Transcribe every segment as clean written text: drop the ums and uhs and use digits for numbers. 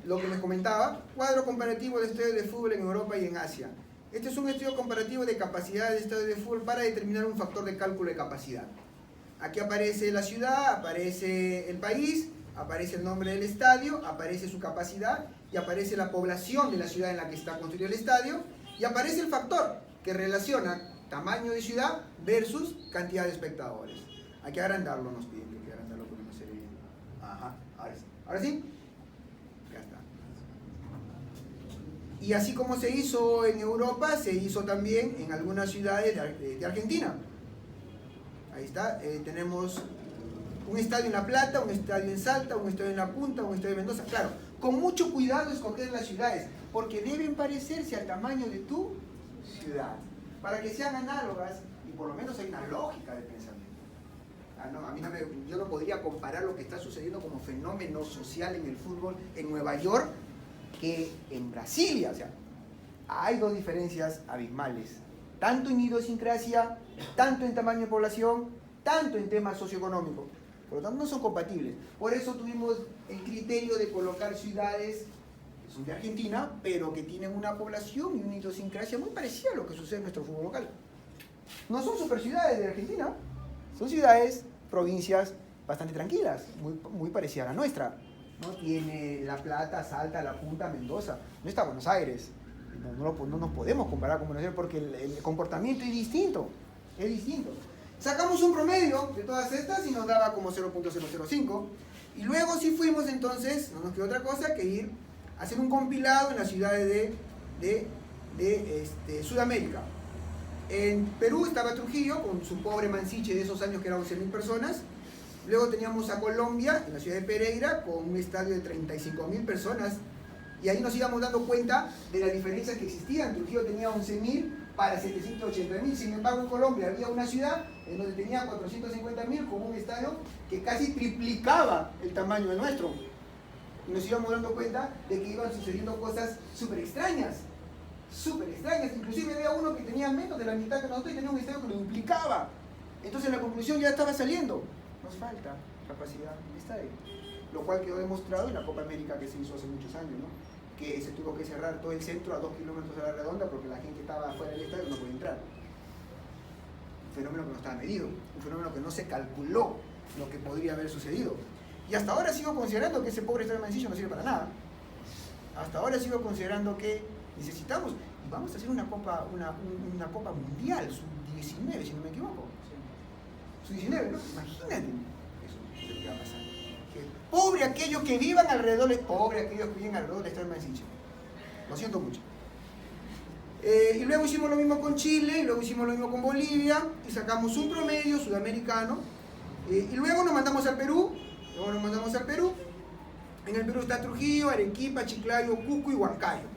lo que les comentaba, cuadro comparativo de estadios de fútbol en Europa y en Asia. Este es un estudio comparativo de capacidad de estadios de fútbol para determinar un factor de cálculo de capacidad. Aquí aparece la ciudad, aparece el país, aparece el nombre del estadio, aparece su capacidad y aparece la población de la ciudad en la que está construido el estadio y aparece el factor que relaciona tamaño de ciudad versus cantidad de espectadores. Hay que agrandarlo, nos piden que agrandarlo porque no se ve bien. Ajá, ahora sí. ¿Ahora sí? Ya está. Y así como se hizo en Europa, se hizo también en algunas ciudades de Argentina. Ahí está, tenemos un estadio en La Plata, un estadio en Salta, un estadio en La Punta, un estadio en Mendoza. Claro, con mucho cuidado escoger las ciudades, porque deben parecerse al tamaño de tu ciudad, para que sean análogas y por lo menos hay una lógica de pensamiento. Yo no podría comparar lo que está sucediendo como fenómeno social en el fútbol en Nueva York que en Brasilia. O sea, hay dos diferencias abismales, tanto en idiosincrasia, tanto en tamaño de población, tanto en temas socioeconómicos. Por lo tanto, no son compatibles. Por eso tuvimos el criterio de colocar ciudades que son de Argentina, pero que tienen una población y una idiosincrasia muy parecida a lo que sucede en nuestro fútbol local. No son super ciudades de Argentina, son ciudades, provincias bastante tranquilas, muy parecidas a la nuestra. No tiene La Plata, Salta, La Punta, Mendoza. No está Buenos Aires. No nos podemos comparar con Buenos Aires porque el comportamiento es distinto. Es distinto. Sacamos un promedio de todas estas y nos daba como 0.005. Y luego sí fuimos entonces, no nos quedó otra cosa que ir a hacer un compilado en las ciudades de Sudamérica. En Perú estaba Trujillo con su pobre Mansiche de esos años que eran 11.000 personas. Luego teníamos a Colombia, en la ciudad de Pereira, con un estadio de 35.000 personas. Y ahí nos íbamos dando cuenta de las diferencias que existían. Trujillo tenía 11.000 para 780.000. Sin embargo, en Colombia había una ciudad en donde tenía 450.000 con un estadio que casi triplicaba el tamaño del nuestro. Y nos íbamos dando cuenta de que iban sucediendo cosas súper extrañas. Súper extrañas. Inclusive había uno que tenía menos de la mitad que nosotros y tenía un estadio que lo duplicaba. Entonces la conclusión ya estaba saliendo. Nos falta capacidad de estadio. Lo cual quedó demostrado en la Copa América que se hizo hace muchos años, ¿no? Que se tuvo que cerrar todo el centro a 2 kilómetros a la redonda porque la gente estaba fuera del estadio y no podía entrar. Un fenómeno que no estaba medido, un fenómeno que no se calculó lo que podría haber sucedido. Y hasta ahora sigo considerando que ese pobre estadio de Mancillo no sirve para nada. Hasta ahora sigo considerando que necesitamos, y vamos a hacer una copa mundial, sub-19, si no me equivoco. Sub-19, ¿no? Imagínate eso, lo que va a pasar. Pobre aquellos que vivan alrededor, pobre aquellos que viven alrededor de esta Mancillo. Lo siento mucho. Y luego hicimos lo mismo con Chile, y luego hicimos lo mismo con Bolivia, y sacamos un promedio sudamericano, y luego nos mandamos al Perú. En el Perú está Trujillo, Arequipa, Chiclayo, Cusco y Huancayo.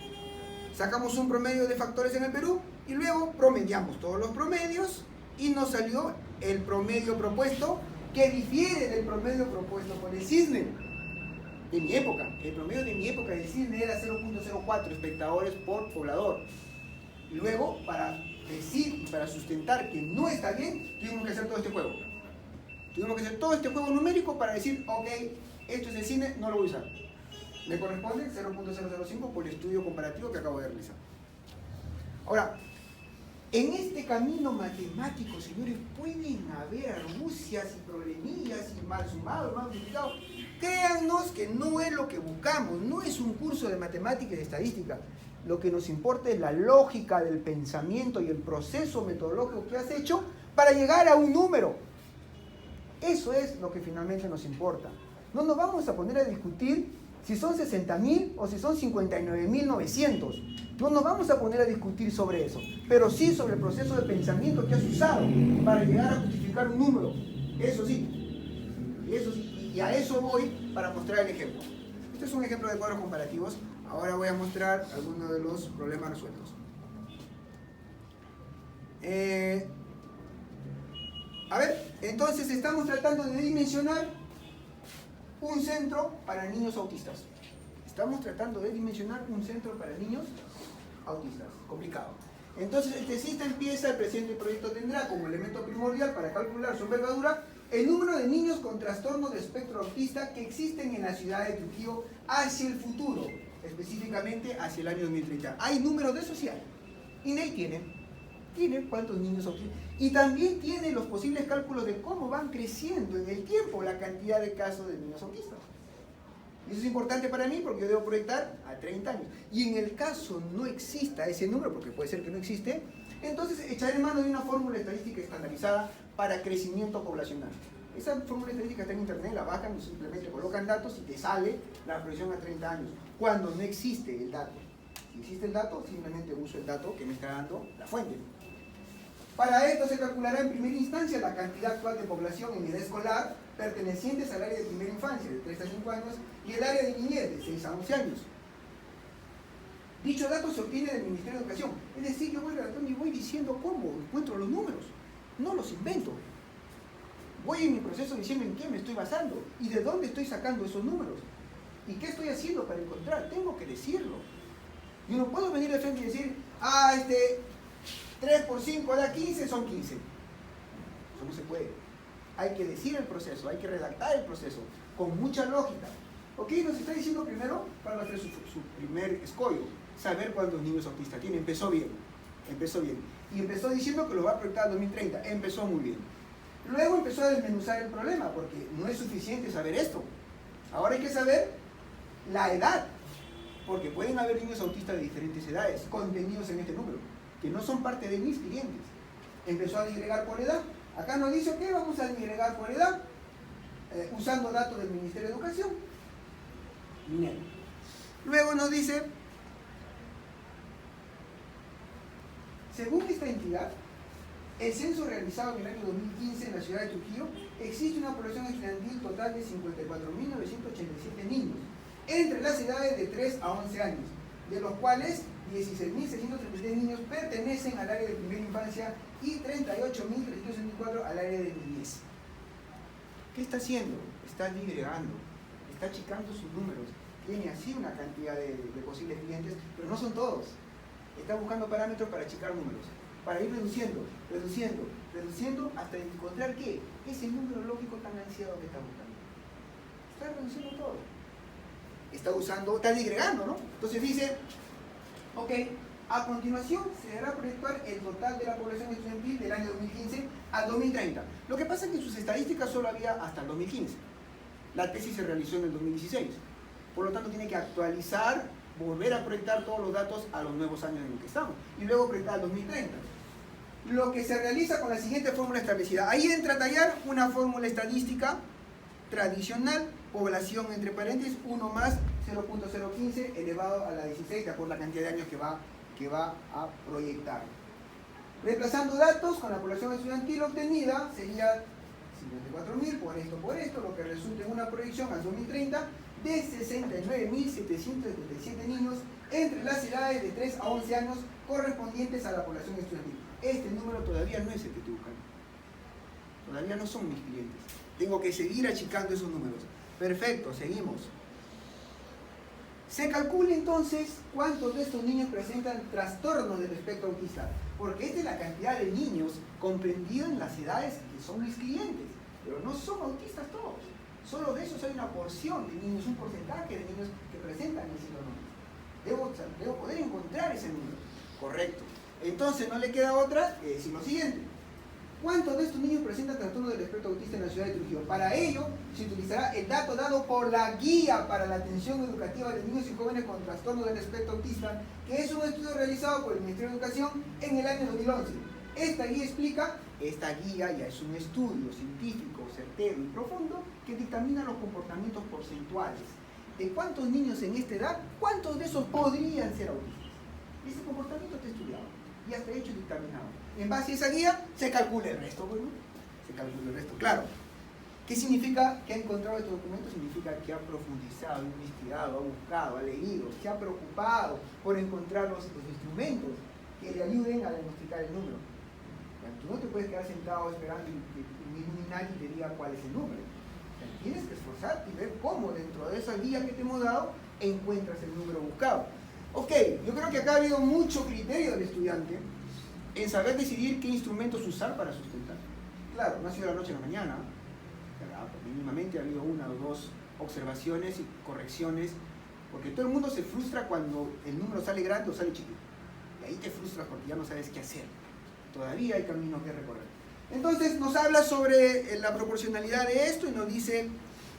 Sacamos un promedio de factores en el Perú, y luego promediamos todos los promedios, y nos salió el promedio propuesto, que difiere del promedio propuesto por el Cisne de mi época. El promedio de mi época del Cisne era 0.04 espectadores por poblador. Y luego, para decir y para sustentar que no está bien, tuvimos que hacer todo este juego. Tuvimos que hacer todo este juego numérico para decir, ok, esto es el Cisne, no lo voy a usar. Me corresponde 0.005 por el estudio comparativo que acabo de realizar. Ahora, en este camino matemático, señores, pueden haber argucias y problemillas y mal sumados, mal multiplicados. Créannos que no es lo que buscamos, no es un curso de matemática y de estadística. Lo que nos importa es la lógica del pensamiento y el proceso metodológico que has hecho para llegar a un número. Eso es lo que finalmente nos importa. No nos vamos a poner a discutir si son 60.000 o si son 59.900. No nos vamos a poner a discutir sobre eso, pero sí sobre el proceso de pensamiento que has usado para llegar a justificar un número. Eso sí, y a eso voy para mostrar el ejemplo. Este es un ejemplo de cuadros comparativos. Ahora voy a mostrar algunos de los problemas resueltos. A ver, entonces estamos tratando de dimensionar un centro para niños autistas. Estamos tratando de dimensionar un centro para niños autistas. Complicado. Entonces el tesista empieza, el presente proyecto tendrá como elemento primordial para calcular su envergadura el número de niños con trastorno de espectro autista que existen en la ciudad de Trujillo hacia el futuro, específicamente hacia el año 2030. Hay números de eso, sí hay. INEI tiene cuántos niños autistas y también tiene los posibles cálculos de cómo van creciendo en el tiempo la cantidad de casos de niños autistas. Eso es importante para mí porque yo debo proyectar a 30 años. Y en el caso no exista ese número, porque puede ser que no existe, entonces echaré mano de una fórmula estadística estandarizada para crecimiento poblacional. Esa fórmula estadística está en internet, la bajan y simplemente colocan datos y te sale la proyección a 30 años, cuando no existe el dato. Si existe el dato, simplemente uso el dato que me está dando la fuente. Para esto se calculará en primera instancia la cantidad actual de población en edad escolar pertenecientes al área de primera infancia, de 3 a 5 años, y el área de niñez, de 6 a 11 años. Dicho dato se obtiene del Ministerio de Educación. Es decir, yo voy redactando y voy diciendo cómo encuentro los números. No los invento. Voy en mi proceso diciendo en qué me estoy basando y de dónde estoy sacando esos números. ¿Y qué estoy haciendo para encontrar? Tengo que decirlo. Yo no puedo venir de frente y decir, 3 por 5 da 15, son 15. Eso no se puede. Hay que decir el proceso, hay que redactar el proceso, con mucha lógica. ¿Ok? Nos está diciendo primero, para hacer su primer escollo, saber cuántos niños autistas tiene. Empezó bien. Y empezó diciendo que lo va a proyectar al 2030. Empezó muy bien. Luego empezó a desmenuzar el problema, porque no es suficiente saber esto. Ahora hay que saber la edad, porque pueden haber niños autistas de diferentes edades, contenidos en este número, que no son parte de mis clientes. Empezó a disgregar por edad. Acá nos dice que vamos a disgregar por edad, usando datos del Ministerio de Educación. Bien. Luego nos dice, según esta entidad, el censo realizado en el año 2015 en la ciudad de Trujillo, existe una población estudiantil total de 54.987 niños, entre las edades de 3 a 11 años, de los cuales 16.633 niños pertenecen al área de primera infancia y 38.364 al área de niñez. ¿Qué está haciendo? Está disgregando, está achicando sus números. Tiene así una cantidad de posibles clientes, pero no son todos. Está buscando parámetros para achicar números, para ir reduciendo hasta encontrar ¿qué? Ese número lógico tan ansiado que está buscando. Está reduciendo todo. Está disgregando, ¿no? Entonces dice, ok, a continuación se deberá proyectar el total de la población estudiantil del año 2015 al 2030. Lo que pasa es que en sus estadísticas solo había hasta el 2015. La tesis se realizó en el 2016. Por lo tanto, tiene que actualizar, volver a proyectar todos los datos a los nuevos años en los que estamos. Y luego proyectar al 2030. Lo que se realiza con la siguiente fórmula establecida. Ahí entra a tallar una fórmula estadística tradicional, población entre paréntesis, 1 más 0.015 elevado a la 16, de acuerdo a la cantidad de años que va a proyectar. Reemplazando datos con la población estudiantil obtenida, sería 54.000 por esto, lo que resulta en una proyección al 2030 de 69.777 niños entre las edades de 3 a 11 años correspondientes a la población estudiantil. Este número todavía no es el que estoy buscando. Todavía no son mis clientes. Tengo que seguir achicando esos números. Perfecto, seguimos. Se calcula entonces cuántos de estos niños presentan trastornos del espectro autista, porque esta es la cantidad de niños comprendidos en las edades que son mis clientes, pero no son autistas todos. Solo de esos hay una porción de niños, un porcentaje de niños que presentan el síndrome. Debo poder encontrar ese número. Correcto. Entonces no le queda otra que decir lo siguiente. ¿Cuántos de estos niños presentan trastorno del espectro autista en la ciudad de Trujillo? Para ello se utilizará el dato dado por la Guía para la Atención Educativa de Niños y Jóvenes con Trastorno del Espectro Autista, que es un estudio realizado por el Ministerio de Educación en el año 2011. Esta guía ya es un estudio científico, certero y profundo que dictamina los comportamientos porcentuales. De cuántos niños en esta edad, cuántos de esos podrían ser autistas. Ese comportamiento está estudiado y hasta hecho y dictaminado. En base a esa guía se calcula el resto. Bueno, se calcula el resto, claro. ¿Qué significa que ha encontrado estos documentos? Significa que ha profundizado, investigado, ha buscado, ha leído, se ha preocupado por encontrar los instrumentos que le ayuden a diagnosticar el número. Tú no te puedes quedar sentado esperando y nadie te diga cuál es el número. Tienes que esforzarte y ver cómo dentro de esa guía que te hemos dado encuentras el número buscado. Ok, yo creo que acá ha habido mucho criterio del estudiante en saber decidir qué instrumentos usar para sustentar. Claro, no ha sido de la noche a la mañana. Mínimamente ha habido una o dos observaciones y correcciones, porque todo el mundo se frustra cuando el número sale grande o sale chiquito. Y ahí te frustras porque ya no sabes qué hacer. Todavía hay caminos que recorrer. Entonces nos habla sobre la proporcionalidad de esto y nos dice,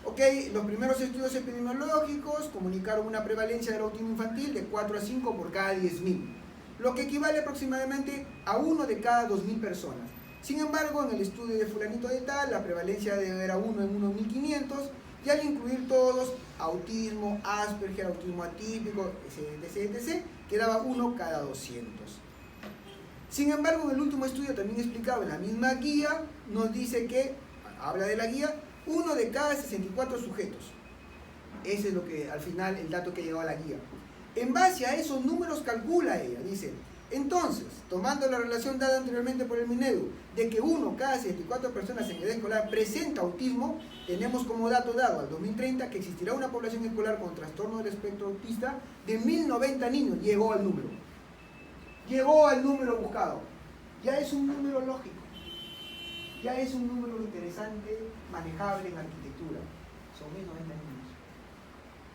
ok, los primeros estudios epidemiológicos comunicaron una prevalencia del autismo infantil de 4 a 5 por cada 10.000, lo que equivale aproximadamente a 1 de cada 2.000 personas. Sin embargo, en el estudio de fulanito de tal, la prevalencia era 1 en 1.500, y al incluir todos, autismo, Asperger, autismo atípico, etc., quedaba 1 cada 200. Sin embargo, en el último estudio también explicado en la misma guía, nos dice que, habla de la guía, 1 de cada 64 sujetos. Ese es lo que, al final, el dato que llegó a la guía. En base a esos números calcula ella, dice, entonces, tomando la relación dada anteriormente por el Minedu, de que 1 cada 64 personas en edad escolar presenta autismo, tenemos como dato dado al 2030 que existirá una población escolar con trastorno del espectro autista de 1.090 niños. Llegó al número. Llegó al número buscado. Ya es un número lógico. Ya es un número interesante, manejable en arquitectura. Son 1.090 niños.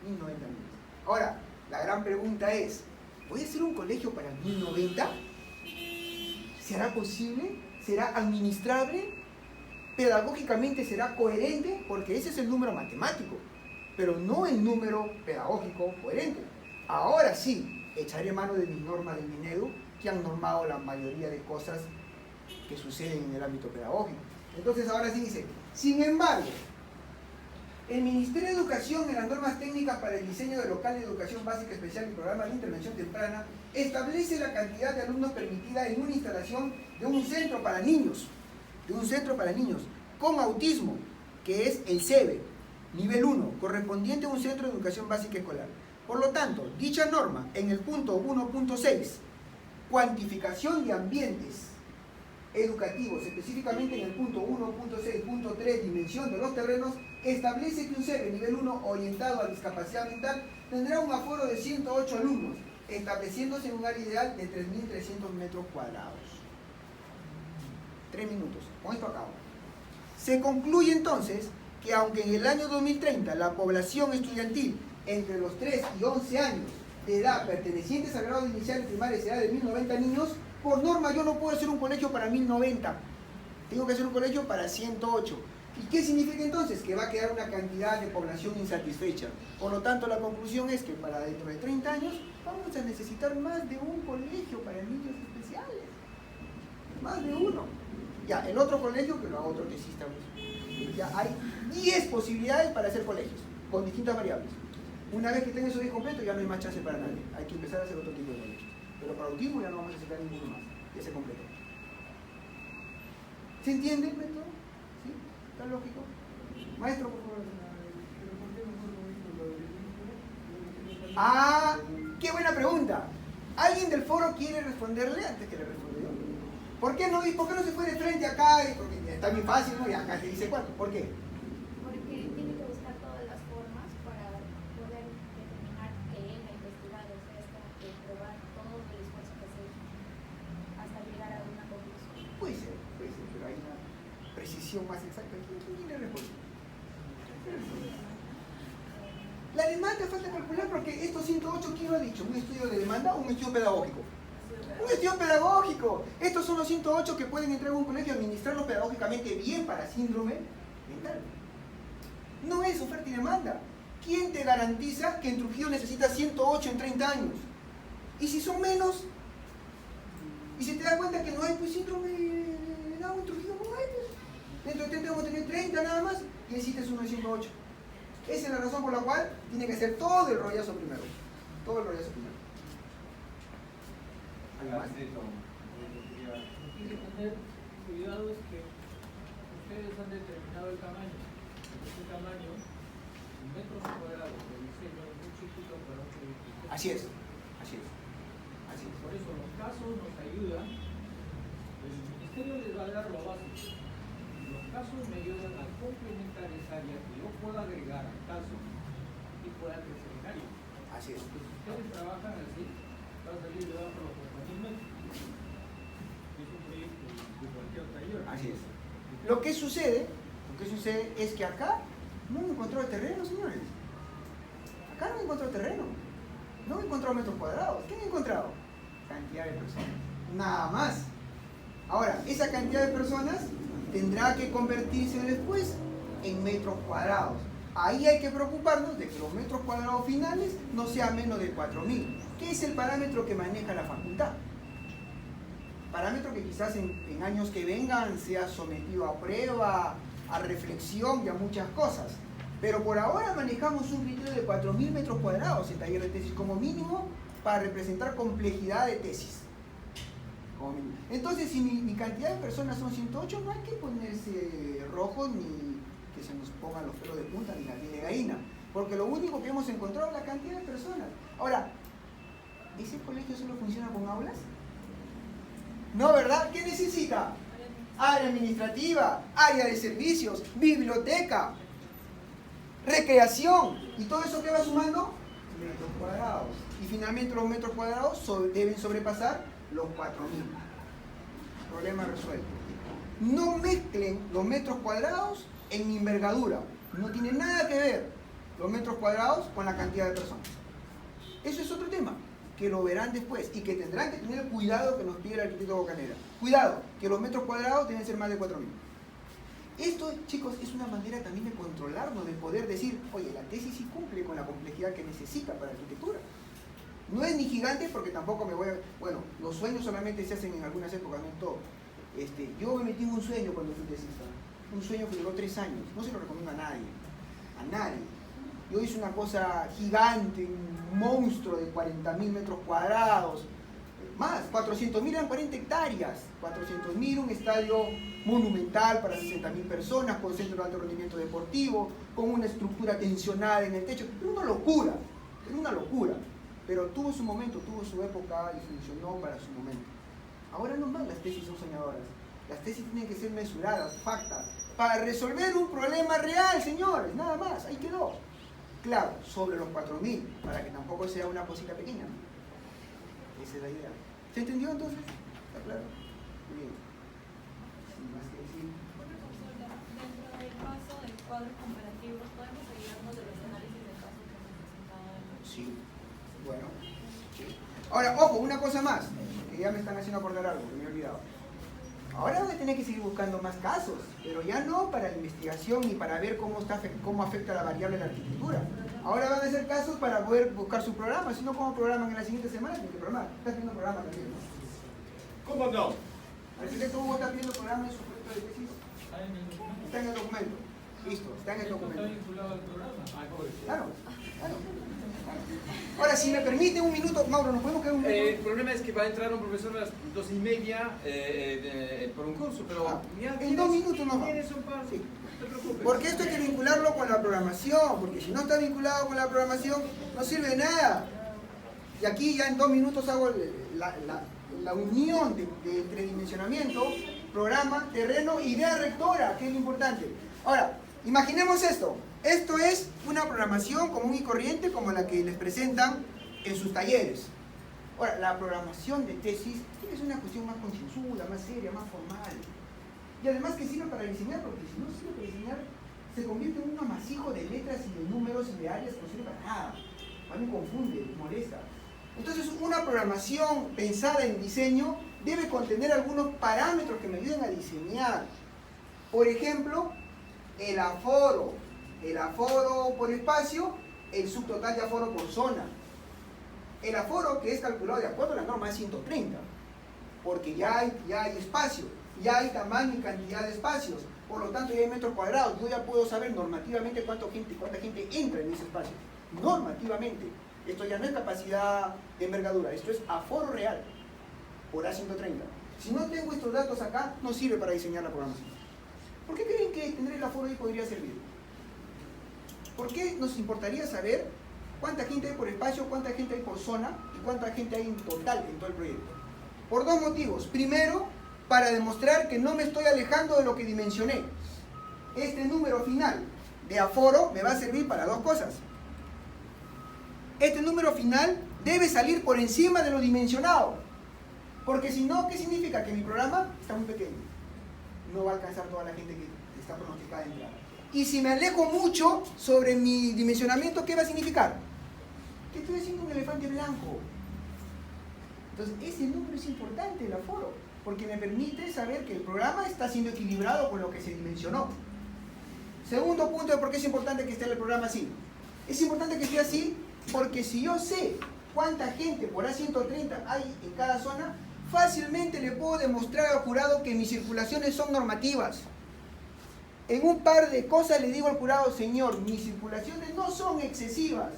1.090 niños. Ahora, la gran pregunta es, ¿puede ser un colegio para 1.090? ¿Será posible? ¿Será administrable? ¿Pedagógicamente será coherente? Porque ese es el número matemático, pero no el número pedagógico coherente. Ahora sí, echaré mano de mis normas del Minedu, que han normado la mayoría de cosas que suceden en el ámbito pedagógico. Entonces ahora sí dice, sin embargo, el Ministerio de Educación, en las normas técnicas para el diseño de local de educación básica especial y programa de intervención temprana, establece la cantidad de alumnos permitida en una instalación de un centro para niños, con autismo, que es el CEBE, nivel 1, correspondiente a un centro de educación básica escolar. Por lo tanto, dicha norma, en el punto 1.6, cuantificación de ambientes educativos, específicamente en el punto 1.6.3, dimensión de los terrenos, establece que un CEBE nivel 1 orientado a discapacidad mental tendrá un aforo de 108 alumnos, estableciéndose en un área ideal de 3.300 metros cuadrados. 3 minutos, con esto acabo. Se concluye entonces que aunque en el año 2030 la población estudiantil entre los 3 y 11 años de edad pertenecientes al grado inicial y primaria será de 1.090 niños, por norma yo no puedo hacer un colegio para 1.090, tengo que hacer un colegio para 108. ¿Y qué significa entonces? Que va a quedar una cantidad de población insatisfecha. Por lo tanto, la conclusión es que para dentro de 30 años vamos a necesitar más de un colegio para niños especiales. Más de uno. Ya, el otro colegio que lo haga otro tesista. Ya hay 10 posibilidades para hacer colegios, con distintas variables. Una vez que tenga eso 10 completo, ya no hay más chance para nadie. Hay que empezar a hacer otro tipo de colegios. Pero para autismo ya no vamos a necesitar ninguno más. Ya se completó. ¿Se entiende el método? ¿Sí? ¿Está lógico? Maestro, por favor. Ah, qué buena pregunta. ¿Alguien del foro quiere responderle antes que le responda yo? ¿Por qué no se fue de frente acá? Porque está bien fácil, ¿no? Y acá te dice cuánto. ¿Por qué? Porque tiene que buscar todas las formas para poder determinar que él ha investigado, o sea, hasta probar todo el esfuerzo que se hizo hasta llegar a una conclusión. Puede ser, pero hay una precisión más exacta. ¿Quién le responde? La demanda falta calcular porque estos 108, ¿quién lo ha dicho? ¿Un estudio de demanda o un estudio pedagógico? Un estudio pedagógico. Estos son los 108 que pueden entrar a un colegio y administrarlo pedagógicamente bien para síndrome mental. No es oferta y demanda. ¿Quién te garantiza que en Trujillo necesitas 108 en 30 años? Y si son menos, y si te das cuenta que no hay pues síndrome en Trujillo, no hay pues. Dentro de 30 vamos a tener 30 nada más y necesitas uno de 108. Esa es la razón por la cual tiene que hacer todo el rollazo primero. Todo el rollazo primero. Además de eso, hay que tener cuidado es que ustedes han determinado el tamaño. Ese tamaño, en metros cuadrados de diseño, es muy chiquito para un proyecto. Así es. Por eso los casos nos ayudan. El ministerio les va a dar lo básico. Los casos me ayudan a complementar esa área que yo pueda agregar al caso y pueda crecer en área. Así es. Porque si ustedes trabajan así, va a salir debajo de los 4.000 metros. Es un proyecto de cualquier taller. Así es. Lo que sucede, Lo que sucede es que acá no he encontrado el terreno, señores. Acá no he encontrado terreno. No he encontrado metros cuadrados. ¿Qué he encontrado? Cantidad de personas. Nada más. Ahora, esa cantidad de personas tendrá que convertirse después en metros cuadrados. Ahí hay que preocuparnos de que los metros cuadrados finales no sean menos de 4.000. ¿Qué es el parámetro que maneja la facultad? Parámetro que quizás en años que vengan sea sometido a prueba, a reflexión y a muchas cosas. Pero por ahora manejamos un criterio de 4.000 metros cuadrados en taller de tesis como mínimo para representar complejidad de tesis. Entonces, si mi cantidad de personas son 108, no hay que ponerse rojo ni que se nos pongan los pelos de punta ni la piel de gallina, porque lo único que hemos encontrado es la cantidad de personas. Ahora, ¿ese colegio solo funciona con aulas? No, ¿verdad? ¿Qué necesita? Área administrativa, área de servicios, biblioteca, recreación, y todo eso que va sumando metros cuadrados. Y finalmente los metros cuadrados deben sobrepasar los 4.000. Problema resuelto. No mezclen los metros cuadrados en envergadura. No tiene nada que ver los metros cuadrados con la cantidad de personas. Eso es otro tema, que lo verán después y que tendrán que tener cuidado que nos pide el arquitecto Bocanera. Cuidado, que los metros cuadrados deben ser más de 4.000. Esto, chicos, es una manera también de controlarnos, de poder decir, oye, la tesis sí cumple con la complejidad que necesita para arquitectura. No es ni gigante porque tampoco me voy a... Bueno, los sueños solamente se hacen en algunas épocas, no en todo. Yo me metí en un sueño cuando fui tesista. Un sueño que duró 3 años. No se lo recomiendo a nadie. A nadie. Yo hice una cosa gigante, un monstruo de 40.000 metros cuadrados. Más, 400.000 eran 40 hectáreas. 400.000, un estadio monumental para 60.000 personas, con centro de alto rendimiento deportivo, con una estructura tensionada en el techo. Era una locura. Era una locura. Pero tuvo su momento, tuvo su época y funcionó para su momento. Ahora no más las tesis son soñadoras. Las tesis tienen que ser mesuradas, factas, para resolver un problema real, señores, nada más, ahí quedó. Claro, sobre los 4.000, para que tampoco sea una cosita pequeña. Esa es la idea. ¿Se entendió entonces? ¿Está claro? Muy bien. Sin más que decir. Dentro del paso de cuadros comparativos, ¿podemos ayudarnos de los análisis de casos que hemos presentado? Sí. Bueno, sí. Ahora, ojo, una cosa más, que ya me están haciendo acordar algo, que me he olvidado. Ahora voy a tener que seguir buscando más casos, pero ya no para la investigación ni para ver cómo afecta la variable de la arquitectura. Ahora van a ser casos para poder buscar su programa, si no, ¿cómo programan en la siguiente semana? Tienen que programar. ¿Estás viendo programa también, no? ¿Cómo no? Arquitecto, ¿cómo está viendo programa en su proyecto de tesis? Está en el documento. Listo, está en el documento. ¿Está vinculado al programa? Claro, claro. Ahora, si me permite un minuto, Mauro, ¿nos podemos quedar un minuto? El problema es que va a entrar un profesor a las 2:30 por un curso, pero ya en 2 minutos nos tienes vamos. un par, Sí. no te preocupes. Porque esto hay que vincularlo con la programación, porque si no está vinculado con la programación, no sirve de nada. Y aquí ya en 2 minutos hago la unión de entre dimensionamiento, programa, terreno, idea rectora, que es lo importante. Ahora, imaginemos esto. Esto es una programación común y corriente como la que les presentan en sus talleres. Ahora, la programación de tesis tiene que ser una cuestión más concienzuda, más seria, más formal. Y además que sirve para diseñar, porque si no sirve para diseñar, se convierte en un amasijo de letras y de números y de áreas que no sirve para nada. A mí me confunde, me molesta. Entonces, una programación pensada en diseño debe contener algunos parámetros que me ayuden a diseñar. Por ejemplo, el aforo por espacio, el subtotal de aforo por zona. El aforo que es calculado de acuerdo a la norma es 130, porque ya hay espacio, ya hay tamaño y cantidad de espacios, por lo tanto ya hay metros cuadrados. Yo ya puedo saber normativamente cuánta gente entra en ese espacio, normativamente. Esto ya no es capacidad de envergadura, esto es aforo real por A130. Si no tengo estos datos acá, no sirve para diseñar la programación. ¿Por qué creen que tener el aforo ahí podría servir? ¿Por qué nos importaría saber cuánta gente hay por espacio, cuánta gente hay por zona y cuánta gente hay en total en todo el proyecto? Por 2 motivos. Primero, para demostrar que no me estoy alejando de lo que dimensioné. Este número final de aforo me va a servir para 2 cosas. Este número final debe salir por encima de lo dimensionado. Porque si no, ¿qué significa? Que mi programa está muy pequeño. No va a alcanzar toda la gente que está pronosticada de entrada. Y si me alejo mucho sobre mi dimensionamiento, ¿qué va a significar? Que estoy haciendo un elefante blanco. Entonces, ese número es importante, el aforo, porque me permite saber que el programa está siendo equilibrado con lo que se dimensionó. Segundo punto de por qué es importante que esté el programa así. Es importante que esté así porque si yo sé cuánta gente por A130 hay en cada zona, fácilmente le puedo demostrar al jurado que mis circulaciones son normativas. En un par de cosas le digo al jurado, señor, mis circulaciones no son excesivas.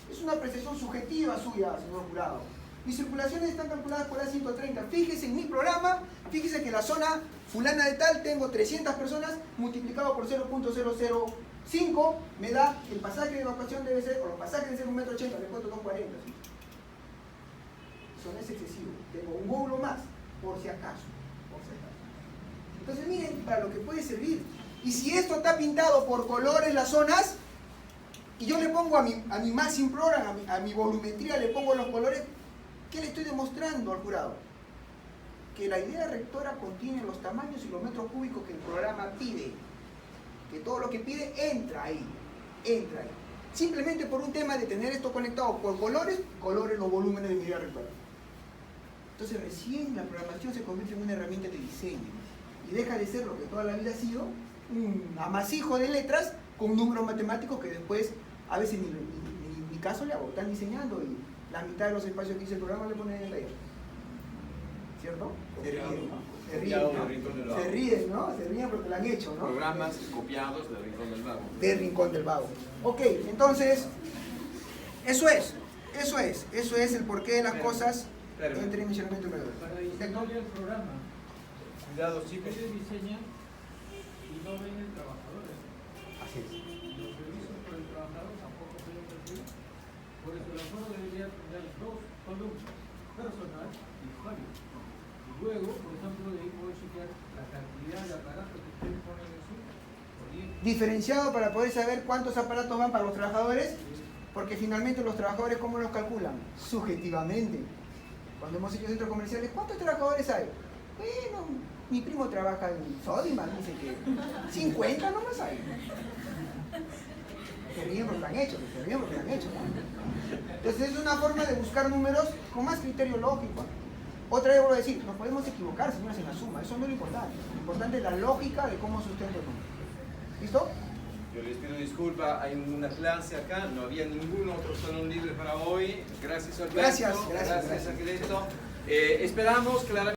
Es una apreciación subjetiva suya, señor jurado. Mis circulaciones están calculadas por A130. Fíjese en mi programa, fíjese que en la zona fulana de tal tengo 300 personas multiplicado por 0.005 me da el pasaje de evacuación debe ser, o los pasajes deben ser 1,80 m, le cuento 2,40 m. Eso no es excesivo. Tengo un módulo más, por si acaso. Entonces miren para lo que puede servir. Y si esto está pintado por colores las zonas, y yo le pongo a mi Maxim Program, a mi volumetría, le pongo los colores, ¿qué le estoy demostrando al jurado? Que la idea rectora contiene los tamaños y los metros cúbicos que el programa pide. Que todo lo que pide entra ahí. Entra ahí. Simplemente por un tema de tener esto conectado por colores los volúmenes de mi idea rectora. Entonces recién la programación se convierte en una herramienta de diseño. Y deja de ser lo que toda la vida ha sido, un amasijo de letras con números matemáticos que después, a veces ni caso le hago, están diseñando y la mitad de los espacios que dice el programa le ponen en el taller. ¿Cierto? Se ríen, ¿no? Se ríen, ¿no? Se ríen porque lo han hecho, ¿no? Programas copiados del Rincón del Vago. Del Rincón del Vago. Ok, entonces, eso es el porqué de las cosas entre dimensionamiento y medida. Para diseñar el programa, Cuidado, chicos. ustedes diseñan y no ven el trabajador. Así es. Los servicios por el trabajador tampoco ven el perfil. Por eso el aforo debería tener dos columnas, personal y usuario. Y luego, por ejemplo, de ahí puedo chequear la cantidad de aparatos que ustedes ponen en su proyecto. Diferenciado para poder saber cuántos aparatos van para los trabajadores, porque finalmente los trabajadores, ¿cómo los calculan? Subjetivamente. Cuando hemos hecho centros comerciales, ¿cuántos trabajadores hay? Bueno, mi primo trabaja en Sodimac, dice que 50 nomás hay. Se ríen porque lo han hecho, ¿no? Entonces es una forma de buscar números con más criterio lógico. Otra vez vuelvo a decir, nos podemos equivocar, señores, en la suma, eso no es lo importante. Lo importante es la lógica de cómo sustento el número. ¿Listo? Yo les pido disculpas, hay una clase acá, no había ningún otro salón libre para hoy. Gracias, Alberto. Gracias. Gracias, Alberto. Esperamos claramente.